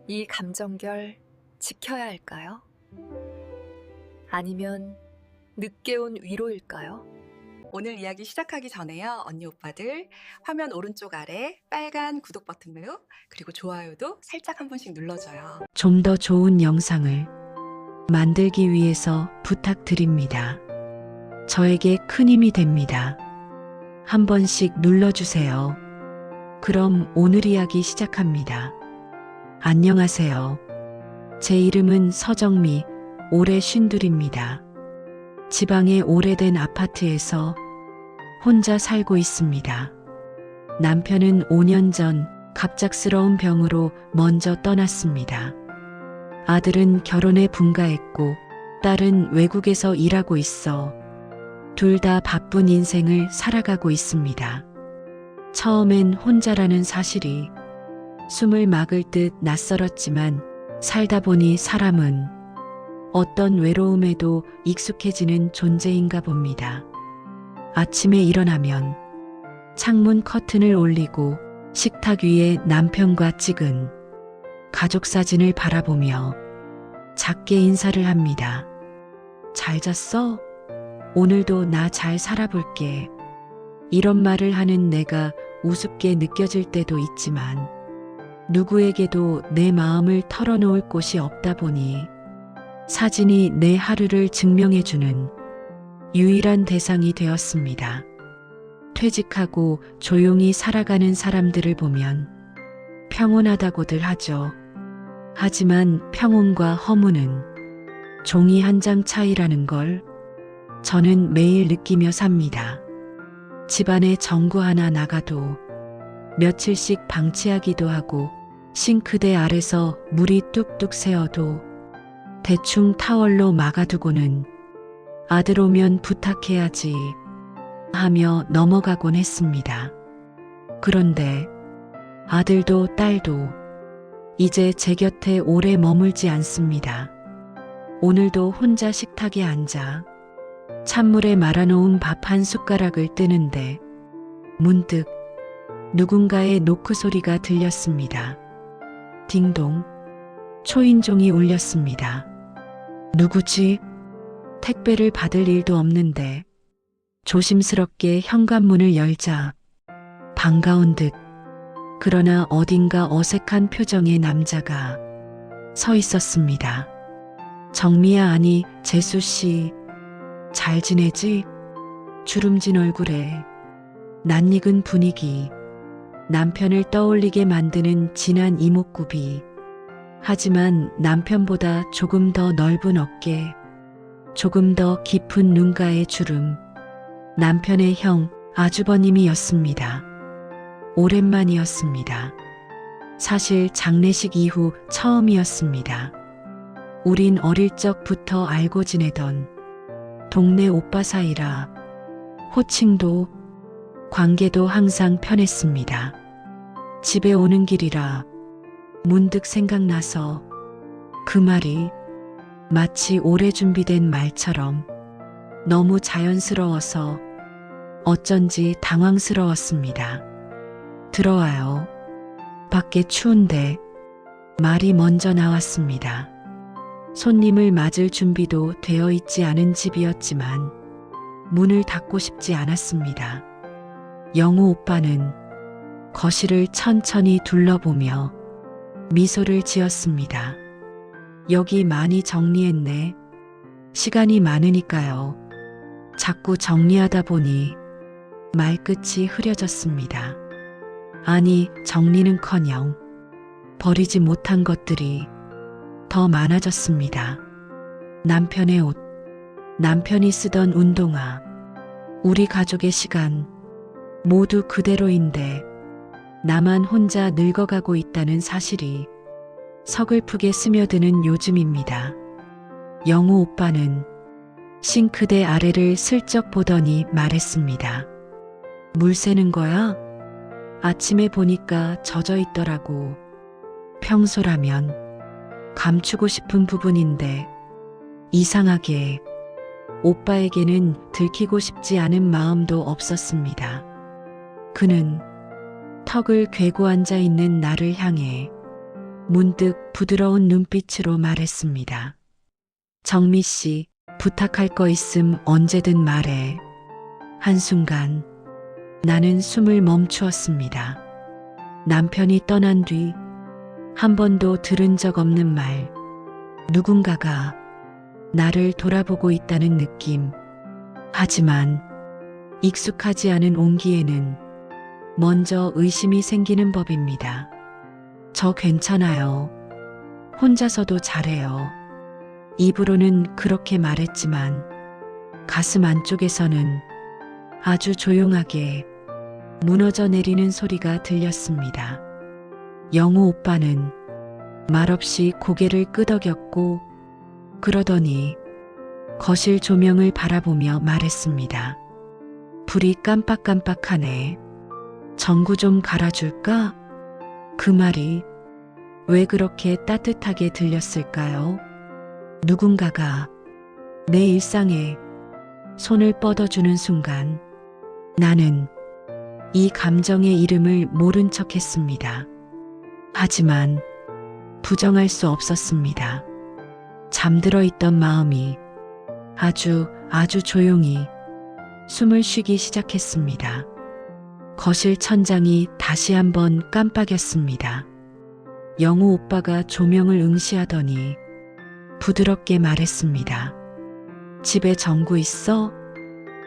이 감정결 지켜야 할까요? 아니면 늦게 온 위로일까요? 오늘 이야기 시작하기 전에요. 언니 오빠들 화면 오른쪽 아래 빨간 구독 버튼으로 그리고 좋아요도 살짝 한 번씩 눌러줘요. 좀 더 좋은 영상을 만들기 위해서 부탁드립니다. 저에게 큰 힘이 됩니다. 한 번씩 눌러주세요. 그럼 오늘 이야기 시작합니다. 안녕하세요. 제 이름은 서정미, 올해 52입니다. 지방의 오래된 아파트에서 혼자 살고 있습니다. 남편은 5년 전 갑작스러운 병으로 먼저 떠났습니다. 아들은 결혼에 분가했고 딸은 외국에서 일하고 있어 둘 다 바쁜 인생을 살아가고 있습니다. 처음엔 혼자라는 사실이 숨을 막을 듯 낯설었지만 살다 보니 사람은 어떤 외로움에도 익숙해지는 존재인가 봅니다. 아침에 일어나면 창문 커튼을 올리고 식탁 위에 남편과 찍은 가족 사진을 바라보며 작게 인사를 합니다. 잘 잤어? 오늘도 나 잘 살아볼게. 이런 말을 하는 내가 우습게 느껴질 때도 있지만 누구에게도 내 마음을 털어놓을 곳이 없다 보니 사진이 내 하루를 증명해주는 유일한 대상이 되었습니다. 퇴직하고 조용히 살아가는 사람들을 보면 평온하다고들 하죠. 하지만 평온과 허무는 종이 한 장 차이라는 걸 저는 매일 느끼며 삽니다. 집안에 전구 하나 나가도 며칠씩 방치하기도 하고 싱크대 아래서 물이 뚝뚝 새어도 대충 타월로 막아두고는 아들 오면 부탁해야지 하며 넘어가곤 했습니다. 그런데 아들도 딸도 이제 제 곁에 오래 머물지 않습니다. 오늘도 혼자 식탁에 앉아 찬물에 말아놓은 밥 한 숟가락을 뜨는데 문득 누군가의 노크 소리가 들렸습니다. 딩동. 초인종이 울렸습니다. 누구지? 택배를 받을 일도 없는데 조심스럽게 현관문을 열자 반가운 듯 그러나 어딘가 어색한 표정의 남자가 서 있었습니다. 정미야, 아니 재수씨, 잘 지내지? 주름진 얼굴에 낯익은 분위기, 남편을 떠올리게 만드는 진한 이목구비. 하지만 남편보다 조금 더 넓은 어깨, 조금 더 깊은 눈가의 주름. 남편의 형, 아주버님이었습니다. 오랜만이었습니다. 사실 장례식 이후 처음이었습니다. 우린 어릴 적부터 알고 지내던 동네 오빠 사이라 호칭도 관계도 항상 편했습니다. 집에 오는 길이라 문득 생각나서 그 말이 마치 오래 준비된 말처럼 너무 자연스러워서 어쩐지 당황스러웠습니다. 들어와요. 밖에 추운데 말이 먼저 나왔습니다. 손님을 맞을 준비도 되어 있지 않은 집이었지만 문을 닫고 싶지 않았습니다. 영우 오빠는 거실을 천천히 둘러보며 미소를 지었습니다. 여기 많이 정리했네. 시간이 많으니까요. 자꾸 정리하다 보니 말끝이 흐려졌습니다. 아니, 정리는커녕 버리지 못한 것들이 더 많아졌습니다. 남편의 옷, 남편이 쓰던 운동화, 우리 가족의 시간, 모두 그대로인데 나만 혼자 늙어가고 있다는 사실이 서글프게 스며드는 요즘입니다. 영우 오빠는 싱크대 아래를 슬쩍 보더니 말했습니다. 물 새는 거야? 아침에 보니까 젖어 있더라고. 평소라면 감추고 싶은 부분인데 이상하게 오빠에게는 들키고 싶지 않은 마음도 없었습니다. 그는 턱을 괴고 앉아 있는 나를 향해 문득 부드러운 눈빛으로 말했습니다. 정미 씨, 부탁할 거 있음 언제든 말해. 한순간 나는 숨을 멈추었습니다. 남편이 떠난 뒤 한 번도 들은 적 없는 말. 누군가가 나를 돌아보고 있다는 느낌. 하지만 익숙하지 않은 온기에는 먼저 의심이 생기는 법입니다. 저 괜찮아요. 혼자서도 잘해요. 입으로는 그렇게 말했지만 가슴 안쪽에서는 아주 조용하게 무너져 내리는 소리가 들렸습니다. 영우 오빠는 말없이 고개를 끄덕였고 그러더니 거실 조명을 바라보며 말했습니다. 불이 깜빡깜빡하네. 전구 좀 갈아줄까? 그 말이 왜 그렇게 따뜻하게 들렸을까요? 누군가가 내 일상에 손을 뻗어주는 순간 나는 이 감정의 이름을 모른 척 했습니다. 하지만 부정할 수 없었습니다. 잠들어 있던 마음이 아주 조용히 숨을 쉬기 시작했습니다. 거실 천장이 다시 한번 깜빡였습니다. 영우 오빠가 조명을 응시하더니 부드럽게 말했습니다. 집에 전구 있어?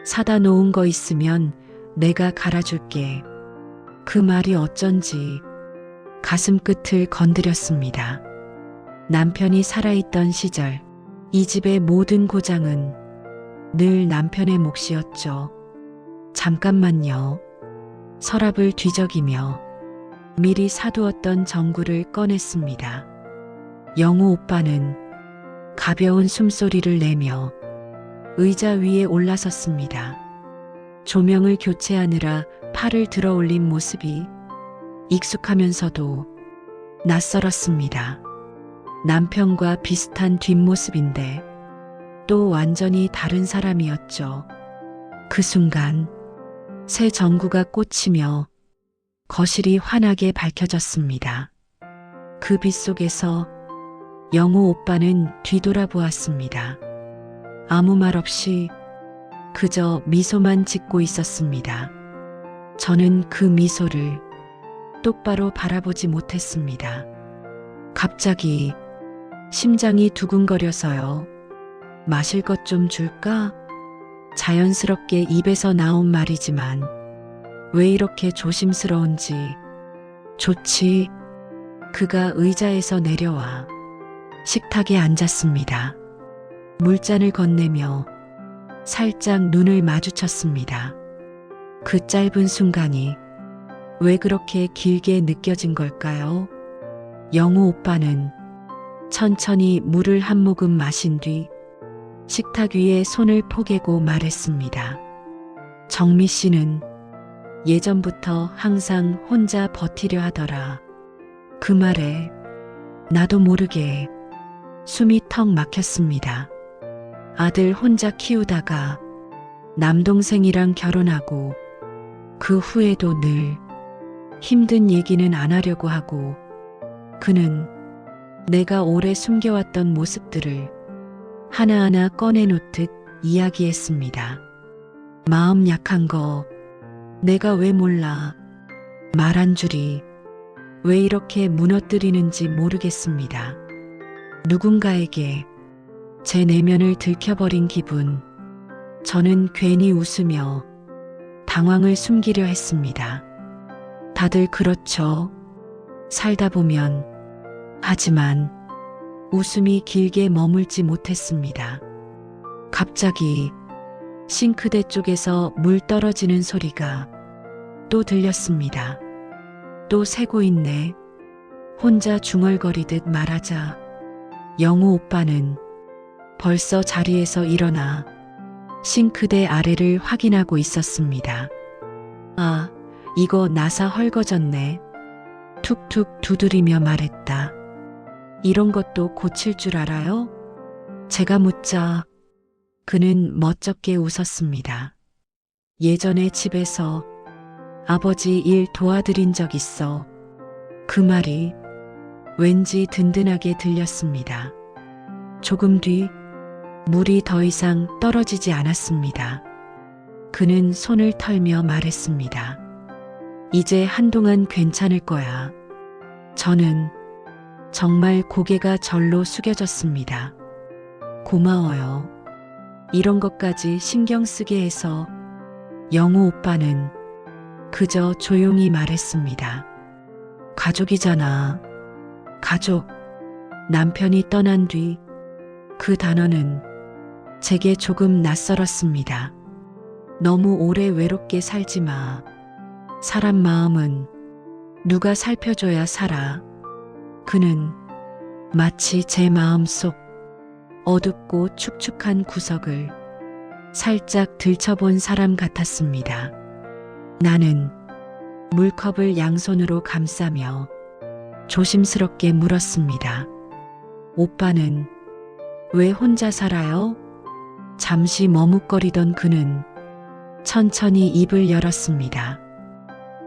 사다 놓은 거 있으면 내가 갈아줄게. 그 말이 어쩐지 가슴 끝을 건드렸습니다. 남편이 살아있던 시절 이 집의 모든 고장은 늘 남편의 몫이었죠. 잠깐만요. 서랍을 뒤적이며 미리 사두었던 전구를 꺼냈습니다. 영우 오빠는 가벼운 숨소리를 내며 의자 위에 올라섰습니다. 조명을 교체하느라 팔을 들어 올린 모습이 익숙하면서도 낯설었습니다. 남편과 비슷한 뒷모습인데 또 완전히 다른 사람이었죠. 그 순간 새 전구가 꽂히며 거실이 환하게 밝혀졌습니다. 그 빛 속에서 영우 오빠는 뒤돌아보았습니다. 아무 말 없이 그저 미소만 짓고 있었습니다. 저는 그 미소를 똑바로 바라보지 못했습니다. 갑자기 심장이 두근거려서요. 마실 것 좀 줄까? 자연스럽게 입에서 나온 말이지만 왜 이렇게 조심스러운지. 좋지. 그가 의자에서 내려와 식탁에 앉았습니다. 물잔을 건네며 살짝 눈을 마주쳤습니다. 그 짧은 순간이 왜 그렇게 길게 느껴진 걸까요? 영우 오빠는 천천히 물을 한 모금 마신 뒤 식탁 위에 손을 포개고 말했습니다. 정미 씨는 예전부터 항상 혼자 버티려 하더라. 그 말에 나도 모르게 숨이 턱 막혔습니다. 아들 혼자 키우다가 남동생이랑 결혼하고 그 후에도 늘 힘든 얘기는 안 하려고 하고 그는 내가 오래 숨겨왔던 모습들을 하나하나 꺼내놓듯 이야기했습니다. 마음 약한 거 내가 왜 몰라. 말 한 줄이 왜 이렇게 무너뜨리는지 모르겠습니다. 누군가에게 제 내면을 들켜버린 기분. 저는 괜히 웃으며 당황을 숨기려 했습니다. 다들 그렇죠. 살다 보면. 하지만 웃음이 길게 머물지 못했습니다. 갑자기 싱크대 쪽에서 물 떨어지는 소리가 또 들렸습니다. 또 새고 있네. 혼자 중얼거리듯 말하자 영우 오빠는 벌써 자리에서 일어나 싱크대 아래를 확인하고 있었습니다. 아, 이거 나사 헐거졌네. 툭툭 두드리며 말했다. 이런 것도 고칠 줄 알아요? 제가 묻자 그는 멋쩍게 웃었습니다. 예전에 집에서 아버지 일 도와드린 적 있어. 그 말이 왠지 든든하게 들렸습니다. 조금 뒤 물이 더 이상 떨어지지 않았습니다. 그는 손을 털며 말했습니다. 이제 한동안 괜찮을 거야. 저는 정말 고개가 절로 숙여졌습니다. 고마워요. 이런 것까지 신경 쓰게 해서. 영우 오빠는 그저 조용히 말했습니다. 가족이잖아. 가족. 남편이 떠난 뒤 그 단어는 제게 조금 낯설었습니다. 너무 오래 외롭게 살지 마. 사람 마음은 누가 살펴줘야 살아. 그는 마치 제 마음속 어둡고 축축한 구석을 살짝 들춰본 사람 같았습니다. 나는 물컵을 양손으로 감싸며 조심스럽게 물었습니다. 오빠는 왜 혼자 살아요? 잠시 머뭇거리던 그는 천천히 입을 열었습니다.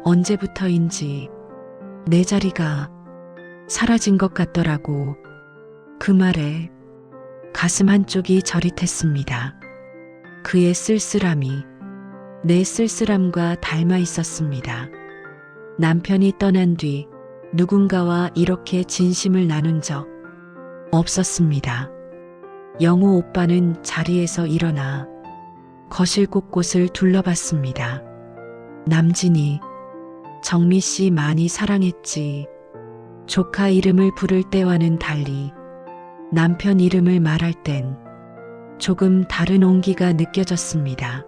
언제부터인지 내 자리가 사라진 것 같더라고. 그 말에 가슴 한쪽이 저릿했습니다. 그의 쓸쓸함이 내 쓸쓸함과 닮아 있었습니다. 남편이 떠난 뒤 누군가와 이렇게 진심을 나눈 적 없었습니다. 영우 오빠는 자리에서 일어나 거실 곳곳을 둘러봤습니다. 남진이, 정미 씨 많이 사랑했지. 조카 이름을 부를 때와는 달리 남편 이름을 말할 땐 조금 다른 온기가 느껴졌습니다.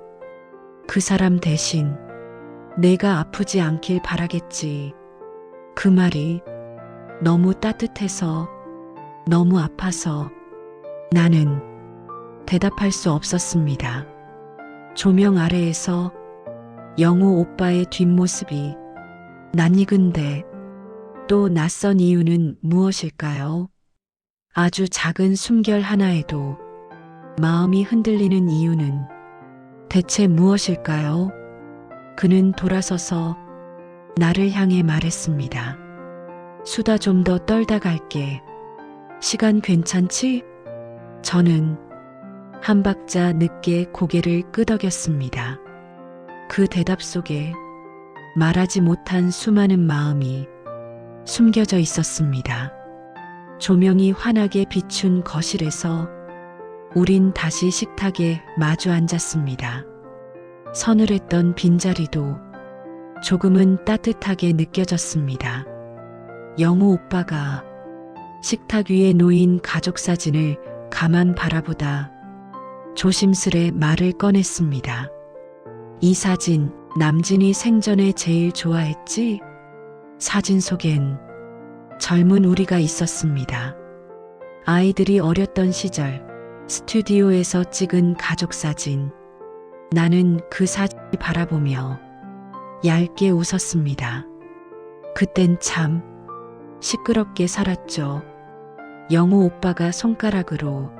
그 사람 대신 내가 아프지 않길 바라겠지. 그 말이 너무 따뜻해서, 너무 아파서 나는 대답할 수 없었습니다. 조명 아래에서 영우 오빠의 뒷모습이 낯익은데 또 낯선 이유는 무엇일까요? 아주 작은 숨결 하나에도 마음이 흔들리는 이유는 대체 무엇일까요? 그는 돌아서서 나를 향해 말했습니다. 수다 좀 더 떨다 갈게. 시간 괜찮지? 저는 한 박자 늦게 고개를 끄덕였습니다. 그 대답 속에 말하지 못한 수많은 마음이 숨겨져 있었습니다. 조명이 환하게 비춘 거실에서 우린 다시 식탁에 마주 앉았습니다. 서늘했던 빈자리도 조금은 따뜻하게 느껴졌습니다. 영우 오빠가 식탁 위에 놓인 가족 사진을 가만 바라보다 조심스레 말을 꺼냈습니다. 이 사진 남진이 생전에 제일 좋아했지? 사진 속엔 젊은 우리가 있었습니다. 아이들이 어렸던 시절 스튜디오에서 찍은 가족 사진. 나는 그 사진을 바라보며 얇게 웃었습니다. 그땐 참 시끄럽게 살았죠. 영우 오빠가 손가락으로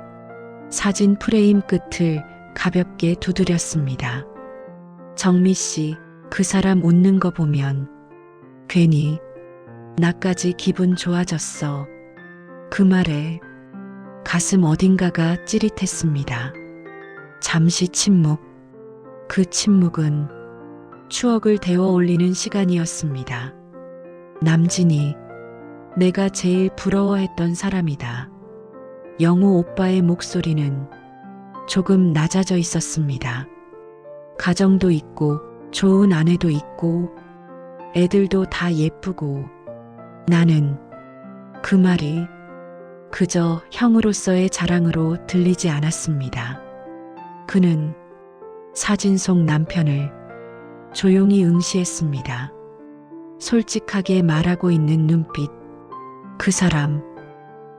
사진 프레임 끝을 가볍게 두드렸습니다. 정미 씨, 그 사람 웃는 거 보면 괜히 나까지 기분 좋아졌어. 그 말에 가슴 어딘가가 찌릿했습니다. 잠시 침묵. 그 침묵은 추억을 데워 올리는 시간이었습니다. 남진이 내가 제일 부러워했던 사람이다. 영우 오빠의 목소리는 조금 낮아져 있었습니다. 가정도 있고 좋은 아내도 있고 애들도 다 예쁘고 나는 그 말이 그저 형으로서의 자랑으로 들리지 않았습니다. 그는 사진 속 남편을 조용히 응시했습니다. 솔직하게 말하고 있는 눈빛. 그 사람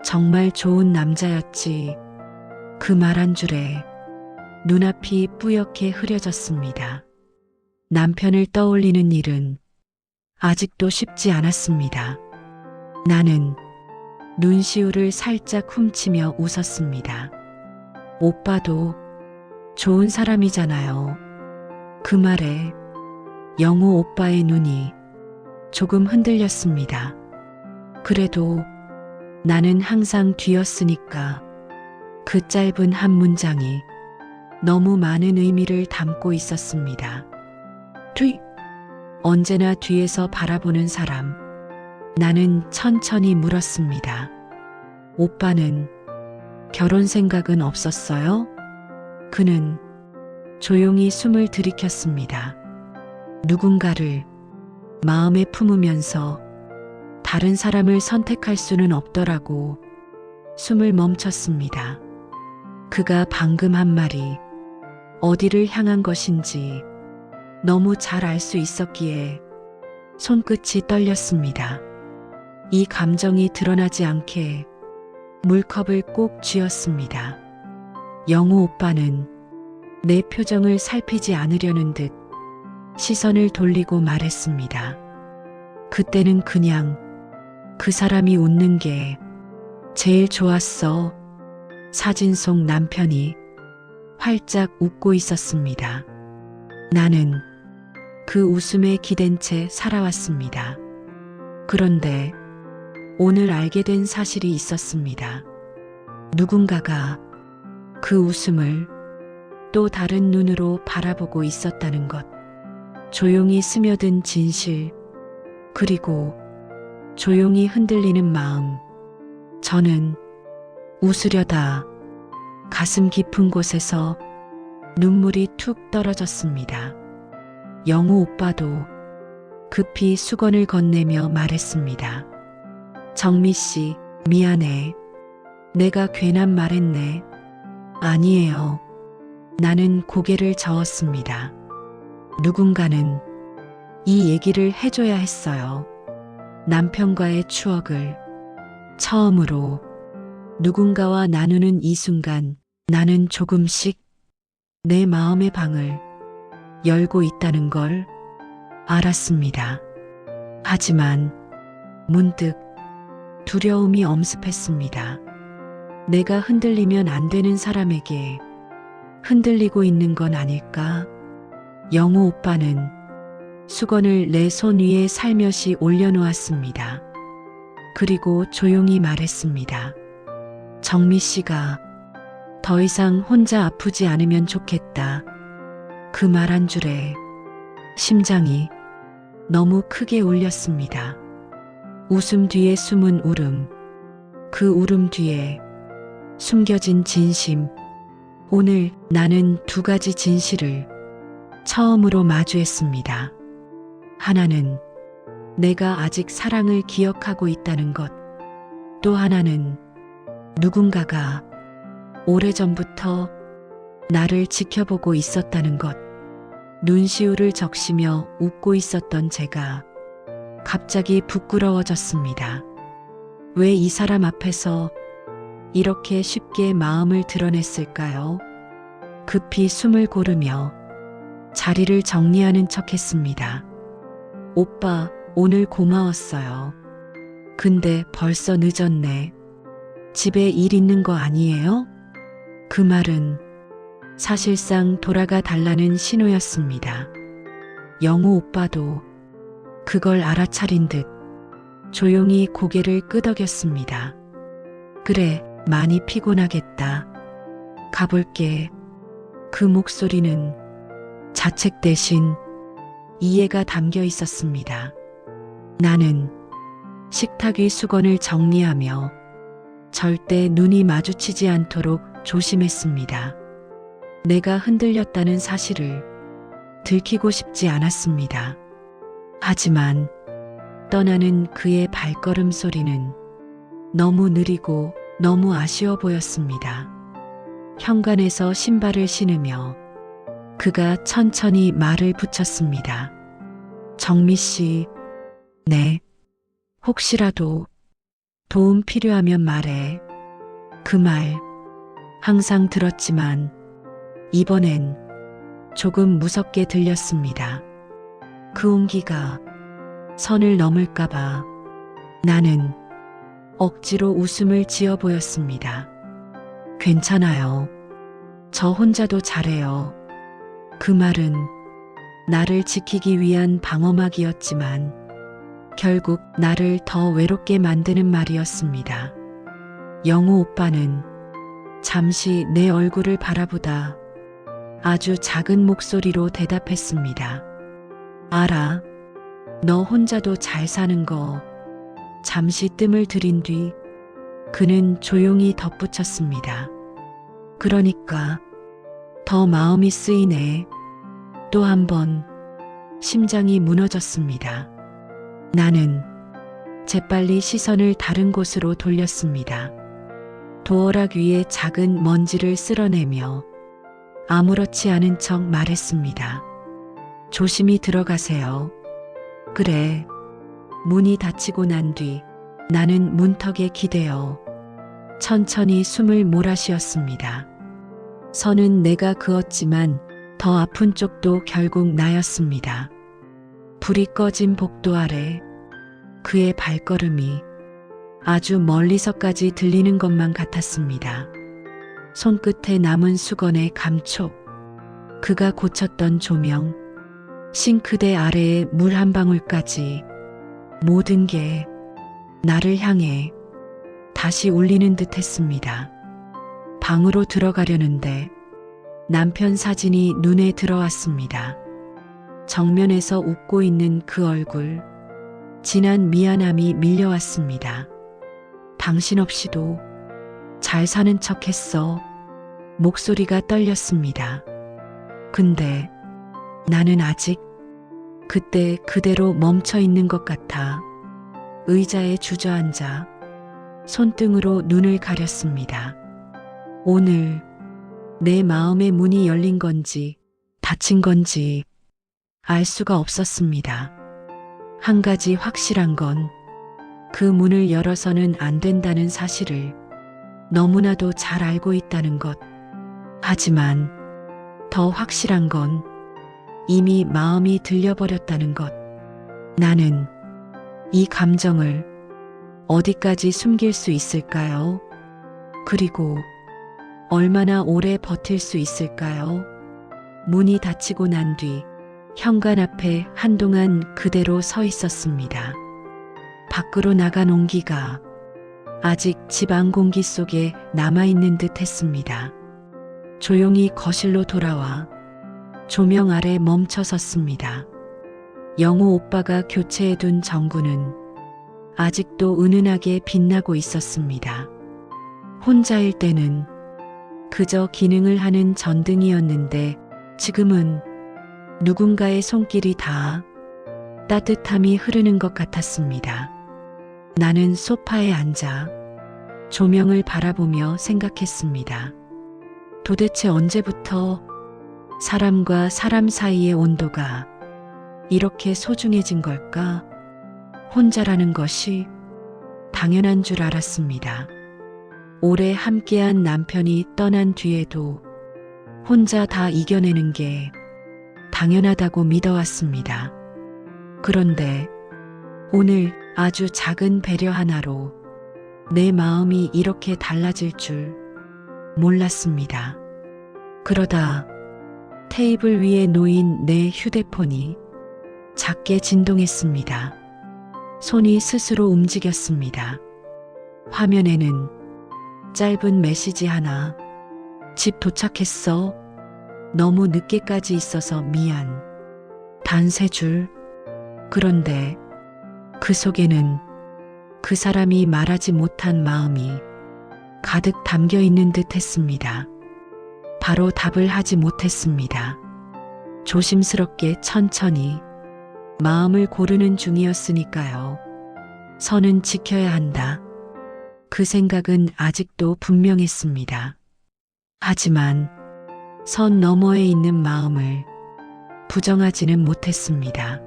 정말 좋은 남자였지. 그 말 한 줄에 눈앞이 뿌옇게 흐려졌습니다. 남편을 떠올리는 일은 아직도 쉽지 않았습니다. 나는 눈시울을 살짝 훔치며 웃었습니다. 오빠도 좋은 사람이잖아요. 그 말에 영우 오빠의 눈이 조금 흔들렸습니다. 그래도 나는 항상 뒤였으니까 그 짧은 한 문장이 너무 많은 의미를 담고 있었습니다. 뒤. 언제나 뒤에서 바라보는 사람. 나는 천천히 물었습니다. 오빠는 결혼 생각은 없었어요? 그는 조용히 숨을 들이켰습니다. 누군가를 마음에 품으면서 다른 사람을 선택할 수는 없더라고. 숨을 멈췄습니다. 그가 방금 한 말이 어디를 향한 것인지 너무 잘 알 수 있었기에 손끝이 떨렸습니다. 이 감정이 드러나지 않게 물컵을 꼭 쥐었습니다. 영우 오빠는 내 표정을 살피지 않으려는 듯 시선을 돌리고 말했습니다. 그때는 그냥 그 사람이 웃는 게 제일 좋았어. 사진 속 남편이 활짝 웃고 있었습니다. 나는 그 웃음에 기댄 채 살아왔습니다. 그런데 오늘 알게 된 사실이 있었습니다. 누군가가 그 웃음을 또 다른 눈으로 바라보고 있었다는 것. 조용히 스며든 진실, 그리고 조용히 흔들리는 마음. 저는 웃으려다 가슴 깊은 곳에서 눈물이 툭 떨어졌습니다. 영우 오빠도 급히 수건을 건네며 말했습니다. 정미 씨, 미안해. 내가 괜한 말했네. 아니에요. 나는 고개를 저었습니다. 누군가는 이 얘기를 해줘야 했어요. 남편과의 추억을 처음으로 누군가와 나누는 이 순간 나는 조금씩 내 마음의 방을 열고 있다는 걸 알았습니다. 하지만 문득 두려움이 엄습했습니다. 내가 흔들리면 안 되는 사람에게 흔들리고 있는 건 아닐까? 영우 오빠는 수건을 내 손 위에 살며시 올려놓았습니다. 그리고 조용히 말했습니다. 정미 씨가 더 이상 혼자 아프지 않으면 좋겠다. 그 말 한 줄에 심장이 너무 크게 울렸습니다. 웃음 뒤에 숨은 울음, 그 울음 뒤에 숨겨진 진심. 오늘 나는 두 가지 진실을 처음으로 마주했습니다. 하나는 내가 아직 사랑을 기억하고 있다는 것. 또 하나는 누군가가 오래전부터 나를 지켜보고 있었다는 것. 눈시울을 적시며 웃고 있었던 제가 갑자기 부끄러워졌습니다. 왜 이 사람 앞에서 이렇게 쉽게 마음을 드러냈을까요? 급히 숨을 고르며 자리를 정리하는 척 했습니다. 오빠, 오늘 고마웠어요. 근데 벌써 늦었네. 집에 일 있는 거 아니에요? 그 말은 사실상 돌아가 달라는 신호였습니다. 영우 오빠도 그걸 알아차린 듯 조용히 고개를 끄덕였습니다. 그래, 많이 피곤하겠다. 가볼게. 그 목소리는 자책 대신 이해가 담겨 있었습니다. 나는 식탁 위 수건을 정리하며 절대 눈이 마주치지 않도록 조심했습니다. 내가 흔들렸다는 사실을 들키고 싶지 않았습니다. 하지만 떠나는 그의 발걸음 소리는 너무 느리고 너무 아쉬워 보였습니다. 현관에서 신발을 신으며 그가 천천히 말을 붙였습니다. 정미 씨, 네. 혹시라도 도움 필요하면 말해. 그 말 항상 들었지만 이번엔 조금 무섭게 들렸습니다. 그 온기가 선을 넘을까봐 나는 억지로 웃음을 지어 보였습니다. 괜찮아요. 저 혼자도 잘해요. 그 말은 나를 지키기 위한 방어막이었지만 결국 나를 더 외롭게 만드는 말이었습니다. 영우 오빠는 잠시 내 얼굴을 바라보다 아주 작은 목소리로 대답했습니다. 알아. 너 혼자도 잘 사는 거. 잠시 뜸을 들인 뒤 그는 조용히 덧붙였습니다. 그러니까 더 마음이 쓰이네. 또 한 번 심장이 무너졌습니다. 나는 재빨리 시선을 다른 곳으로 돌렸습니다. 도어락 위에 작은 먼지를 쓸어내며 아무렇지 않은 척 말했습니다. 조심히 들어가세요. 그래. 문이 닫히고 난 뒤 나는 문턱에 기대어 천천히 숨을 몰아쉬었습니다. 선은 내가 그었지만 더 아픈 쪽도 결국 나였습니다. 불이 꺼진 복도 아래 그의 발걸음이 아주 멀리서까지 들리는 것만 같았습니다. 손끝에 남은 수건의 감촉, 그가 고쳤던 조명, 싱크대 아래의 물 한 방울까지 모든 게 나를 향해 다시 울리는 듯 했습니다. 방으로 들어가려는데 남편 사진이 눈에 들어왔습니다. 정면에서 웃고 있는 그 얼굴, 진한 미안함이 밀려왔습니다. 당신 없이도 잘 사는 척 했어. 목소리가 떨렸습니다. 근데 나는 아직 그때 그대로 멈춰 있는 것 같아 의자에 주저앉아 손등으로 눈을 가렸습니다. 오늘 내 마음의 문이 열린 건지 닫힌 건지 알 수가 없었습니다. 한 가지 확실한 건 그 문을 열어서는 안 된다는 사실을 너무나도 잘 알고 있다는 것. 하지만 더 확실한 건 이미 마음이 들려버렸다는 것. 나는 이 감정을 어디까지 숨길 수 있을까요? 그리고 얼마나 오래 버틸 수 있을까요? 문이 닫히고 난 뒤 현관 앞에 한동안 그대로 서 있었습니다. 밖으로 나간 온기가 아직 집 안 공기 속에 남아있는 듯 했습니다. 조용히 거실로 돌아와 조명 아래 멈춰 섰습니다. 영우 오빠가 교체해둔 전구는 아직도 은은하게 빛나고 있었습니다. 혼자일 때는 그저 기능을 하는 전등이었는데 지금은 누군가의 손길이 닿아 따뜻함이 흐르는 것 같았습니다. 나는 소파에 앉아 조명을 바라보며 생각했습니다. 도대체 언제부터 사람과 사람 사이의 온도가 이렇게 소중해진 걸까? 혼자라는 것이 당연한 줄 알았습니다. 오래 함께한 남편이 떠난 뒤에도 혼자 다 이겨내는 게 당연하다고 믿어왔습니다. 그런데 오늘 아주 작은 배려 하나로 내 마음이 이렇게 달라질 줄 몰랐습니다. 그러다 테이블 위에 놓인 내 휴대폰이 작게 진동했습니다. 손이 스스로 움직였습니다. 화면에는 짧은 메시지 하나. 집 도착했어. 너무 늦게까지 있어서 미안. 단 3줄. 그런데 그 속에는 그 사람이 말하지 못한 마음이 가득 담겨 있는 듯 했습니다. 바로 답을 하지 못했습니다. 조심스럽게 천천히 마음을 고르는 중이었으니까요. 선은 지켜야 한다. 그 생각은 아직도 분명했습니다. 하지만 선 너머에 있는 마음을 부정하지는 못했습니다.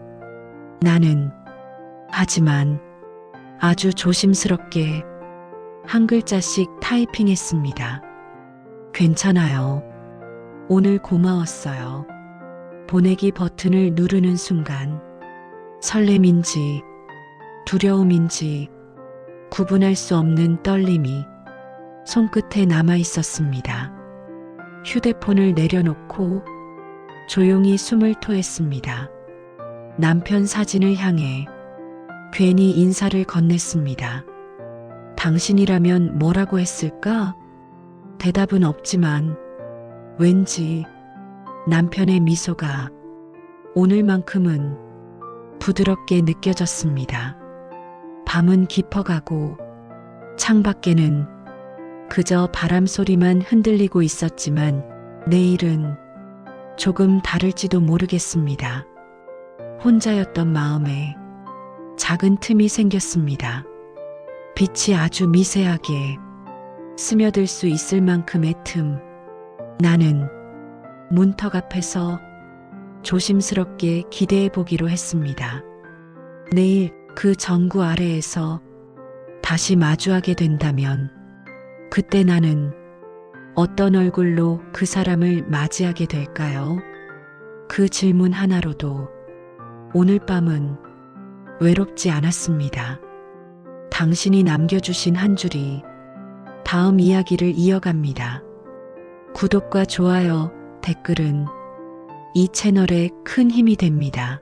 나는 하지만 아주 조심스럽게 한 글자씩 타이핑했습니다. 괜찮아요. 오늘 고마웠어요. 보내기 버튼을 누르는 순간 설렘인지 두려움인지 구분할 수 없는 떨림이 손끝에 남아 있었습니다. 휴대폰을 내려놓고 조용히 숨을 토했습니다. 남편 사진을 향해 괜히 인사를 건넸습니다. 당신이라면 뭐라고 했을까? 대답은 없지만 왠지 남편의 미소가 오늘만큼은 부드럽게 느껴졌습니다. 밤은 깊어가고 창밖에는 그저 바람 소리만 흔들리고 있었지만 내일은 조금 다를지도 모르겠습니다. 혼자였던 마음에 작은 틈이 생겼습니다. 빛이 아주 미세하게 스며들 수 있을 만큼의 틈. 나는 문턱 앞에서 조심스럽게 기대해 보기로 했습니다. 내일 그 전구 아래에서 다시 마주하게 된다면 그때 나는 어떤 얼굴로 그 사람을 맞이하게 될까요? 그 질문 하나로도 오늘 밤은 외롭지 않았습니다. 당신이 남겨주신 한 줄이 다음 이야기를 이어갑니다. 구독과 좋아요, 댓글은 이 채널에 큰 힘이 됩니다.